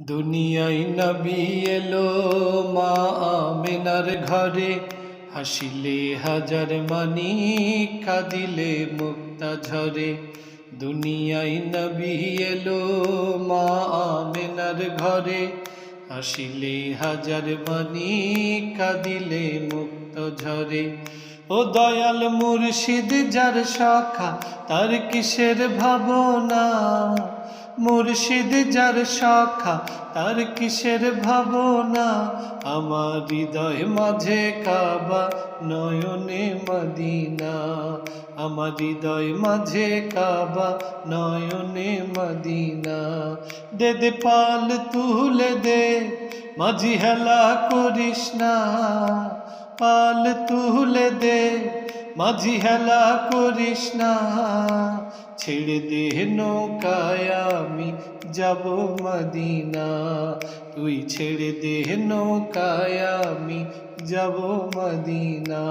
দুনিয়ায় নবী এলো মা আমেনার ঘরে, হাসিলে হাজার মানি কাঁদিলে মুক্তা ঝরে। দুনিয়ায় নবী এলো মা আমেনার ঘরে, হাসিলে হাজার মানি কাঁদিলে মুক্ত ঝরে। ও দয়াল মুর্শিদ যার সখা তার কিসের ভাবনা, মুর্শিদ যার সখা তার কিসের ভাবনা। আমার হৃদয় মাঝে কাবা নয়নে মদিনা, আমার হৃদয় মাঝে কাবা নয়নে মদিনা। দে দে পাল তুলে দে মাঝি হেলা করিস না, পাল তুলে দে মাঝি হেলা করিস না। ছেড়ে দে নৌকায় আমি যাব মদিনা, তুই ছেড়ে দে নৌকায় আমি যাব মদিনা।